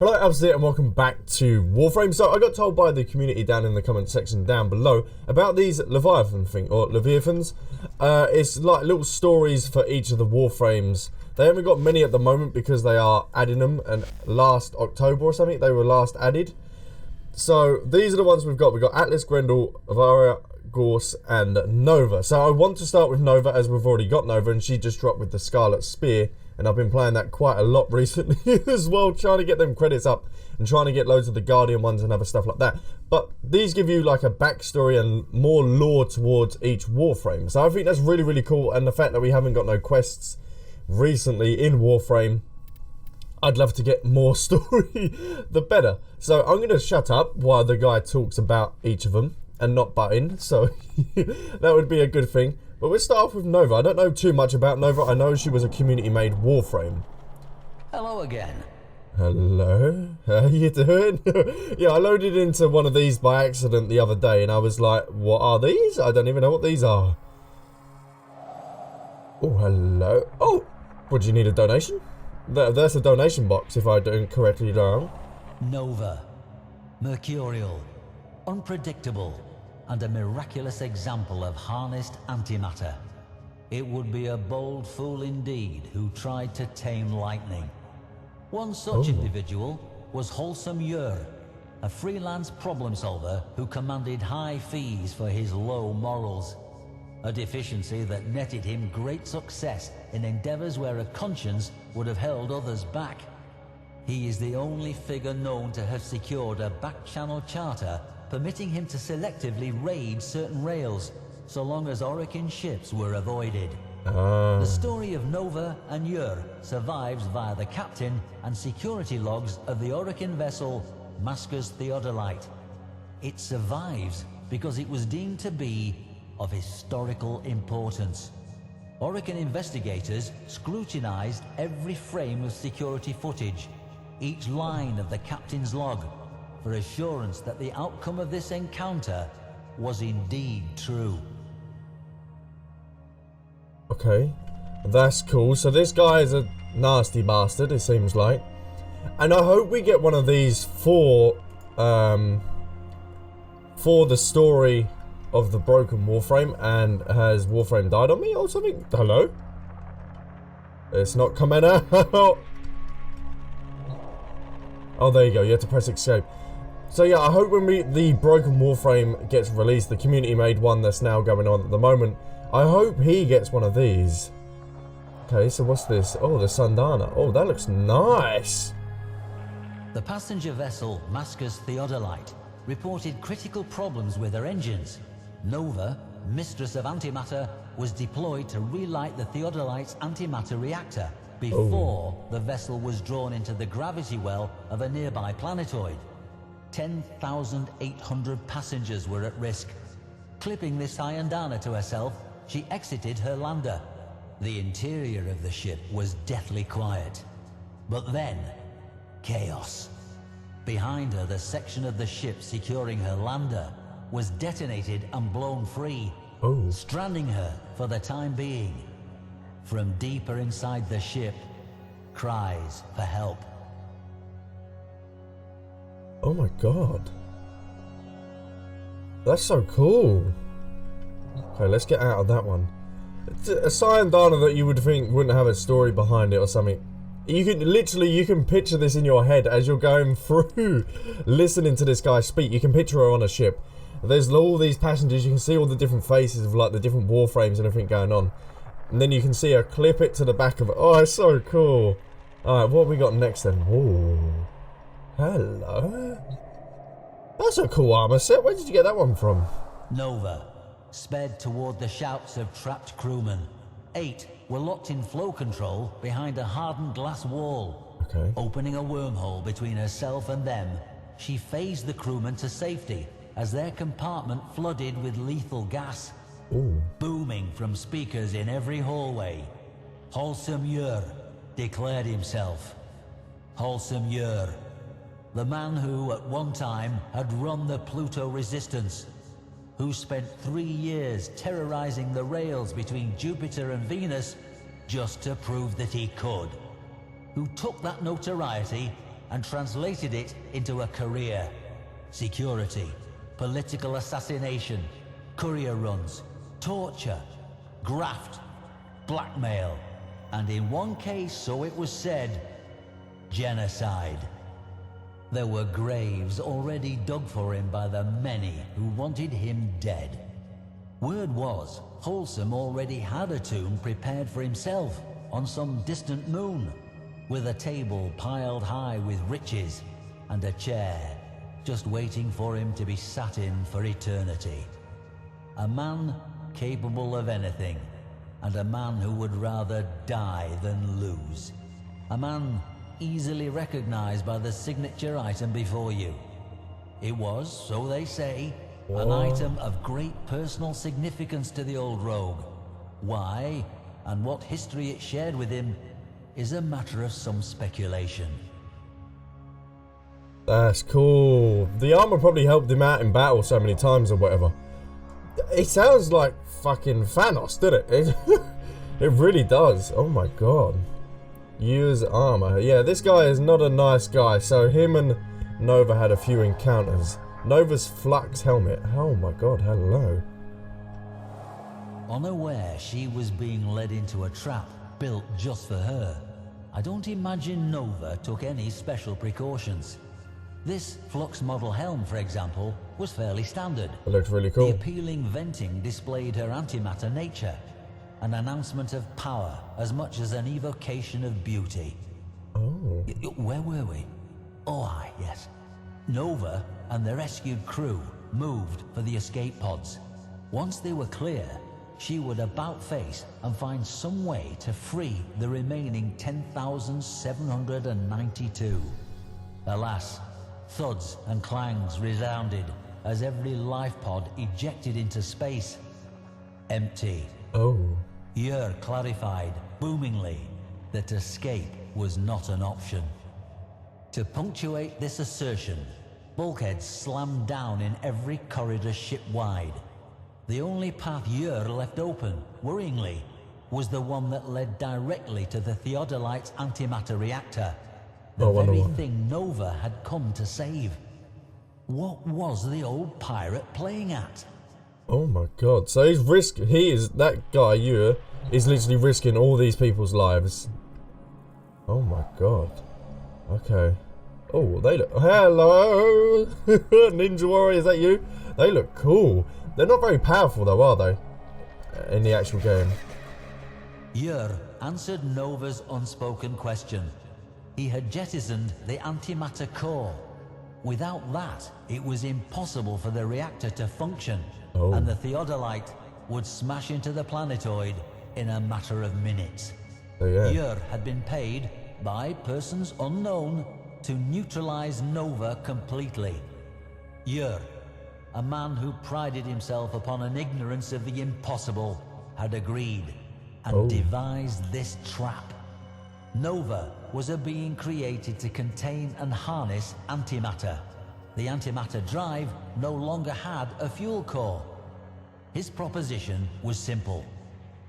Hello, Albsterz here and welcome back to Warframe. So I got told by the community down in the comment section down below about these Leviathan thing, or Leviathans. It's like little stories for each of the Warframes. They haven't got many at the moment because they are adding them, and last October or something they were last added. So these are the ones we've got. We've got Atlas, Grendel, Avaria, Gorse and Nova. So I want to start with Nova as we've already got Nova and she just dropped with the Scarlet Spear. And I've been playing that quite a lot recently as well, trying to get them credits up and trying to get loads of the Guardian ones and other stuff like that. But these give you like a backstory and more lore towards each Warframe. So I think that's really, really cool. And the fact that we haven't got no quests recently in Warframe, I'd love to get more story, the better. So I'm going to shut up while the guy talks about each of them and not butt in. So that would be a good thing. But we'll start off with Nova. I don't know too much about Nova. I know she was a community-made Warframe. Hello again. Hello? How you doing? Yeah, I loaded into one of these by accident the other day, and I was like, what are these? I don't even know what these are. Oh, hello. Oh, would you need a donation? There's a donation box, if I don't correctly down. Nova. Mercurial. Unpredictable. And a miraculous example of harnessed antimatter. It would be a bold fool indeed who tried to tame lightning. One such individual was Wholesome Ur, a freelance problem solver who commanded high fees for his low morals. A deficiency that netted him great success in endeavors where a conscience would have held others back. He is the only figure known to have secured a back-channel charter permitting him to selectively raid certain rails, so long as Orokin ships were avoided. The story of Nova and Ur survives via the captain and security logs of the Orokin vessel Masker's Theodolite. It survives because it was deemed to be of historical importance. Orokin investigators scrutinized every frame of security footage, each line of the captain's log, for assurance that the outcome of this encounter was indeed true. Okay, that's cool. So this guy is a nasty bastard, it seems like. And I hope we get one of these for the story of the broken Warframe. And has Warframe died on me or something? Hello? It's not coming out. Oh, there you go. You have to press escape. So yeah, I hope when the broken Warframe gets released, the community made one that's now going on at the moment, I hope he gets one of these. Okay, so what's this? Oh, the Sundana. Oh, that looks nice. The passenger vessel Masker's Theodolite reported critical problems with her engines. Nova, mistress of antimatter, was deployed to relight the Theodolite's antimatter reactor before the vessel was drawn into the gravity well of a nearby planetoid. 10,800 passengers were at risk. Clipping this Hyandana to herself, she exited her lander. The interior of the ship was deathly quiet. But then, chaos. Behind her, the section of the ship securing her lander was detonated and blown free, stranding her for the time being. From deeper inside the ship, cries for help. Oh my god. That's so cool. Okay, let's get out of that one. It's a Syandana that you would think wouldn't have a story behind it or something. You can picture this in your head as you're going through listening to this guy speak. You can picture her on a ship. There's all these passengers, you can see all the different faces of like the different Warframes and everything going on. And then you can see her clip it to the back of it. Oh, it's so cool. Alright, what have we got next then? Ooh. Hello. That's a cool armor set. Where did you get that one from? Nova sped toward the shouts of trapped crewmen. 8 were locked in flow control behind a hardened glass wall. Okay. Opening a wormhole between herself and them, she phased the crewmen to safety as their compartment flooded with lethal gas. Booming from speakers in every hallway. Wholesome Ur declared himself. Wholesome Ur, the man who at one time had run the Pluto Resistance, who spent 3 years terrorizing the rails between Jupiter and Venus just to prove that he could, who took that notoriety and translated it into a career. Security, political assassination, courier runs, torture, graft, blackmail, and in one case, so it was said, genocide. There were graves already dug for him by the many who wanted him dead. Word was, Wholesome already had a tomb prepared for himself on some distant moon, with a table piled high with riches and a chair just waiting for him to be sat in for eternity. A man capable of anything, and a man who would rather die than lose. A man easily recognized by the signature item before you. It was, so they say, an item of great personal significance to the old rogue. Why, and what history it shared with him, is a matter of some speculation. That's cool. The armor probably helped him out in battle so many times or whatever. It sounds like fucking Thanos, didn't it? It really does. Oh my god. Use armor. Yeah, this guy is not a nice guy. So him and Nova had a few encounters. Nova's flux helmet. Oh my god, hello. Unaware she was being led into a trap built just for her, I don't imagine Nova took any special precautions. This Flux model helm, for example, was fairly standard. It looked really cool. The appealing venting displayed her antimatter nature, an announcement of power as much as an evocation of beauty. Oh. Where were we? Oh, aye, yes. Nova and the rescued crew moved for the escape pods. Once they were clear, she would about face and find some way to free the remaining 10,792. Alas, thuds and clangs resounded as every life pod ejected into space. Empty. Oh. Yer clarified, boomingly, that escape was not an option. To punctuate this assertion, bulkheads slammed down in every corridor ship-wide. The only path Yer left open, worryingly, was the one that led directly to the Theodolite's antimatter reactor. The very thing Nova had come to save. What was the old pirate playing at? Oh my god. So that guy, Yer, is literally risking all these people's lives. Oh my god. Okay. Oh, they look... Hello! Ninja Warrior, is that you? They look cool. They're not very powerful though, are they? In the actual game. Yer answered Nova's unspoken question. He had jettisoned the antimatter core. Without that, it was impossible for the reactor to function, and the Theodolite would smash into the planetoid in a matter of minutes. Oh, yeah. Yer had been paid, by persons unknown, to neutralize Nova completely. Yer, a man who prided himself upon an ignorance of the impossible, had agreed and devised this trap. Nova was a being created to contain and harness antimatter. The antimatter drive no longer had a fuel core. His proposition was simple.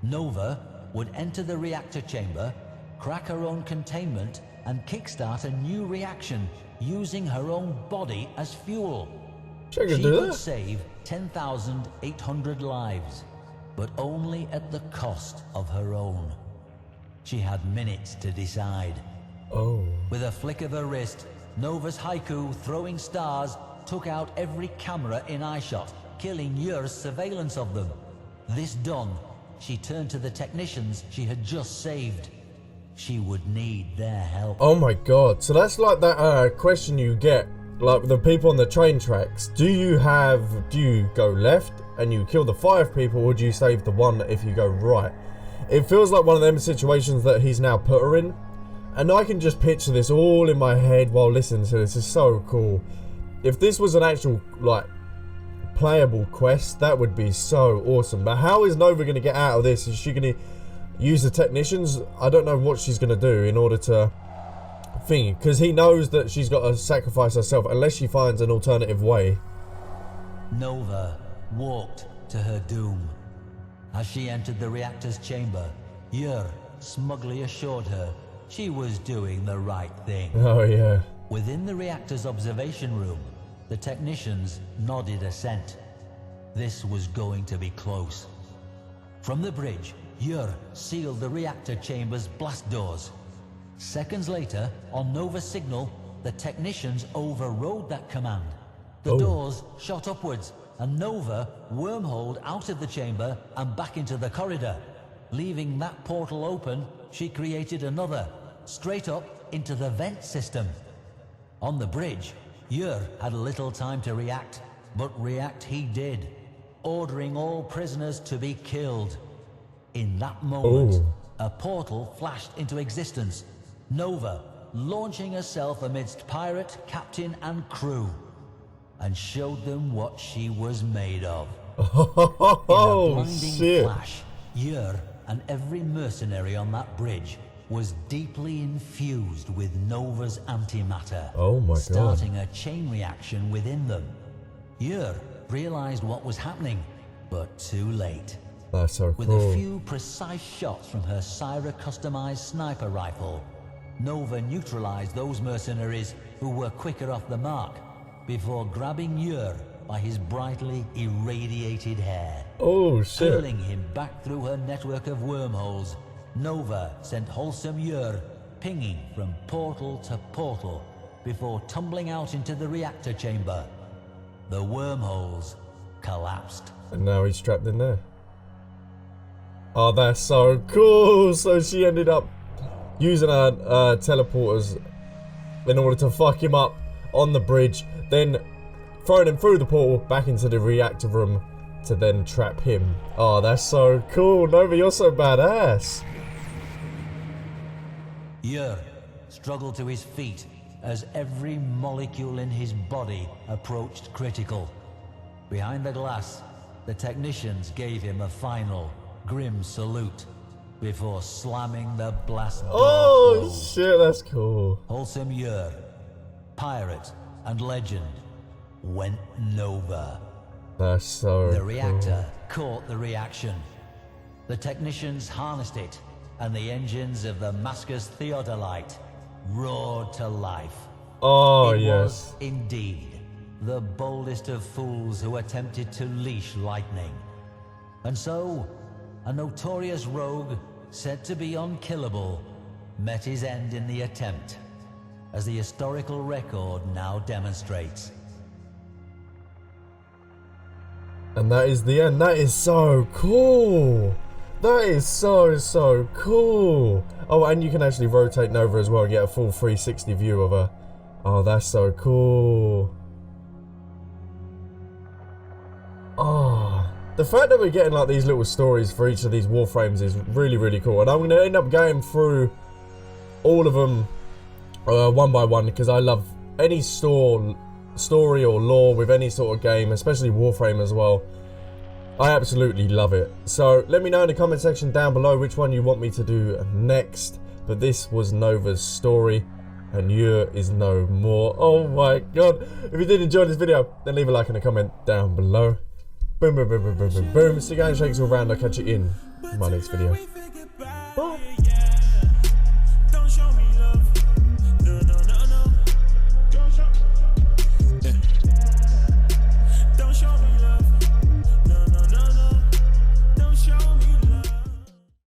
Nova would enter the reactor chamber, crack her own containment, and kickstart a new reaction using her own body as fuel. She could save 10,800 lives, but only at the cost of her own. She had minutes to decide. With a flick of her wrist, Nova's haiku throwing stars took out every camera in eyeshot, killing Yer's surveillance of them. This done, she turned to the technicians she had just saved. She would need their help. Oh my god, so that's like that question you get, like the people on the train tracks. Do you go left and you kill the 5 people, or do you save the one if you go right? It feels like one of them situations that he's now put her in. And I can just picture this all in my head while listening to this. It's so cool. If this was an actual, like, playable quest, that would be so awesome. But how is Nova going to get out of this? Is she going to use the technicians? I don't know what she's going to do in order to think. Because he knows that she's got to sacrifice herself unless she finds an alternative way. Nova walked to her doom. As she entered the reactor's chamber, Yer smugly assured her she was doing the right thing. Oh yeah. Within the reactor's observation room, the technicians nodded assent. This was going to be close. From the bridge, Ur sealed the reactor chamber's blast doors. Seconds later, on Nova's signal, the technicians overrode that command. The doors shot upwards, and Nova wormholed out of the chamber and back into the corridor. Leaving that portal open, she created another, straight up into the vent system. On the bridge, Ur had little time to react, but react he did, ordering all prisoners to be killed. In that moment, a portal flashed into existence, Nova launching herself amidst pirate, captain and crew, and showed them what she was made of. In a blinding flash, Ur and every mercenary on that bridge was deeply infused with Nova's antimatter, starting a chain reaction within them. Ur realized what was happening, but too late. That's so cool. With a few precise shots from her Syra customized sniper rifle, Nova neutralized those mercenaries who were quicker off the mark before grabbing Ur by his brightly irradiated hair. Oh shit. Hurling him back through her network of wormholes, Nova sent wholesome Ur pinging from portal to portal before tumbling out into the reactor chamber. The wormholes collapsed. And now he's trapped in there. Oh, that's so cool. So she ended up using her teleporters in order to fuck him up on the bridge, then throwing him through the portal back into the reactor room to then trap him. Oh, that's so cool. Nova, you're so badass. Ur struggled to his feet as every molecule in his body approached critical. Behind the glass, the technicians gave him a final, grim salute before slamming the blast door closed. Shit, that's cool. Wholesome Ur, pirate and legend, went Nova. That's so The reactor caught the reaction. The technicians harnessed it, and the engines of the Mascus Theodolite roared to life. Oh, it yes. was indeed the boldest of fools who attempted to leash lightning. And so, a notorious rogue said to be unkillable met his end in the attempt, as the historical record now demonstrates. And that is the end. That is so cool. That is so cool. Oh, and you can actually rotate Nova as well and get a full 360 view of her. Oh, that's so cool. Oh, the fact that we're getting like these little stories for each of these Warframes is really cool. And I'm going to end up going through all of them one by one, because I love any story or lore with any sort of game, especially Warframe as well. I absolutely love it. So let me know in the comment section down below which one you want me to do next. But this was Nova's story, and Ur is no more. Oh my god. If you did enjoy this video, then leave a like and a comment down below. Boom, boom, boom, boom, boom, boom, boom. See you guys, shakes all around. I'll catch you in my next video. Bye.